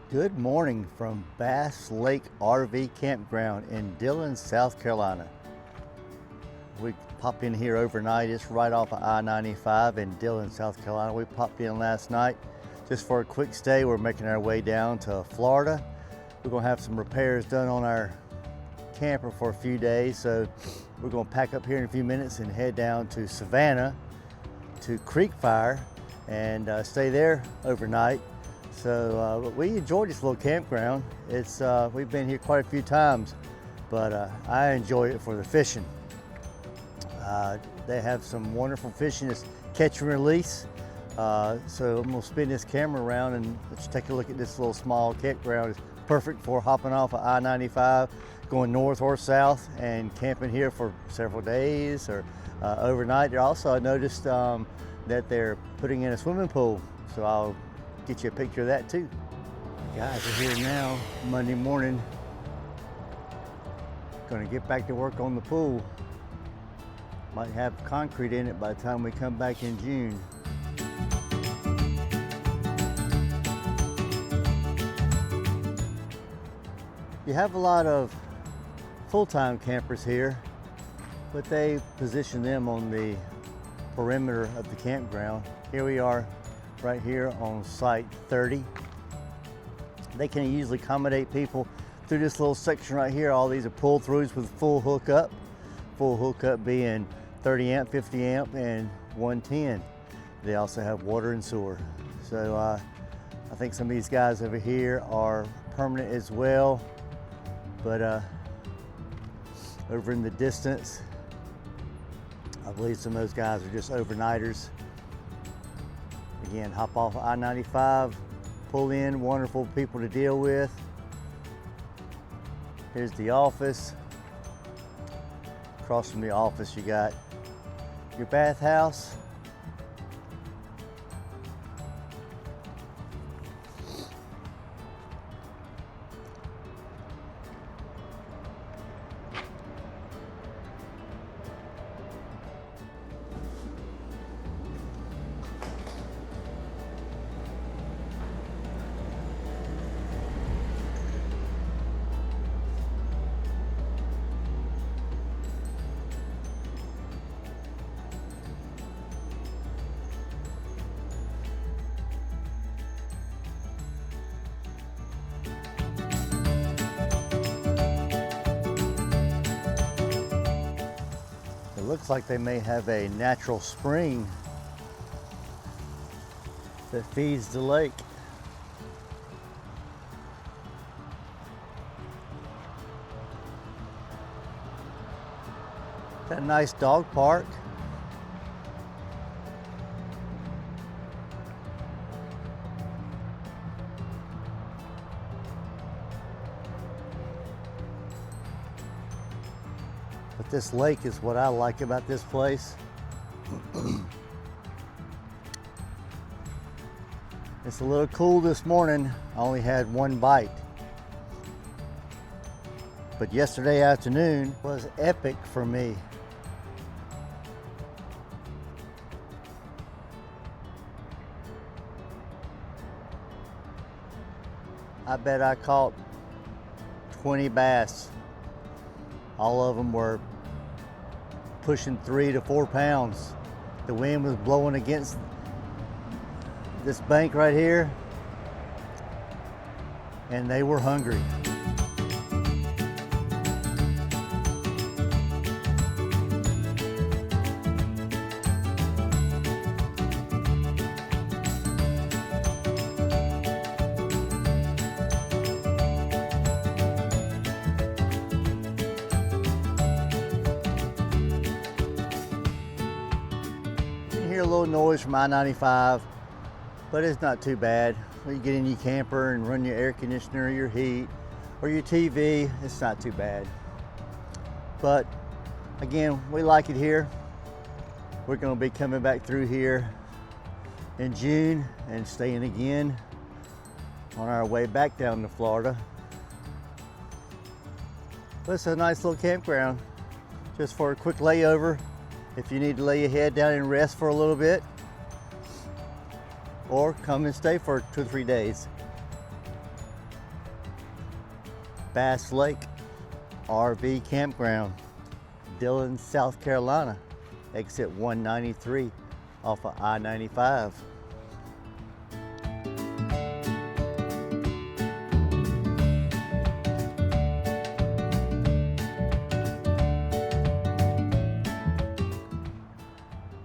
Good morning from Bass Lake RV Campground in Dillon, South Carolina. We popped in here overnight. It's right off of I-95 in Dillon, South Carolina. We popped in last night just for a quick stay. We're making our way down to Florida. We're gonna have some repairs done on our camper for a few days. So we're gonna pack up here in a few minutes and head down to Savannah to Creek Fire and stay there overnight. So we enjoyed this little campground. We've been here quite a few times, but I enjoy it for the fishing. They have some wonderful fishing. It's catch and release. So I'm gonna spin this camera around and let's take a look at this little small campground. It's perfect for hopping off of I-95, going north or south and camping here for several days or overnight. Also, I noticed that they're putting in a swimming pool. So I'll get you a picture of that too. Guys are here now, Monday morning. Gonna get back to work on the pool. Might have concrete in it by the time we come back in June. You have a lot of full-time campers here, but they position them on the perimeter of the campground. Here we are right here on site 30. They can easily accommodate people through this little section right here. All these are pull-throughs with full hookup. Full hookup being 30 amp, 50 amp, and 110. They also have water and sewer. So I think some of these guys over here are permanent as well. But over in the distance, I believe some of those guys are just overnighters. Again, hop off I-95, pull in, wonderful people to deal with. Here's the office. Across from the office, you got your bathhouse. It looks like they may have a natural spring that feeds the lake. Got a nice dog park. But this lake is what I like about this place. It's a little cool this morning. I only had one bite. But yesterday afternoon was epic for me. I bet I caught 20 bass. All of them were pushing 3 to 4 pounds. The wind was blowing against this bank right here, and they were hungry. Hear a little noise from I-95, but it's not too bad. When you get in your camper and run your air conditioner or your heat or your TV, it's not too bad. But again, we like it here. We're going to be coming back through here in June and staying again on our way back down to Florida. But it's a nice little campground just for a quick layover. If you need to lay your head down and rest for a little bit, or come and stay for 2 or 3 days. Bass Lake RV Campground, Dillon, South Carolina, exit 193 off of I-95.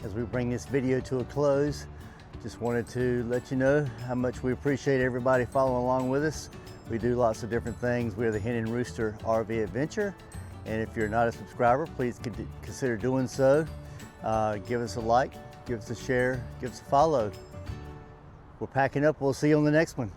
As we bring this video to a close, just wanted to let you know how much we appreciate everybody following along with us. We do lots of different things. We're the Hen and Rooster RV Adventure, and if you're not a subscriber, please consider doing so. Give us a like, give us a share, give us a follow. We're packing up. We'll see you on the next one.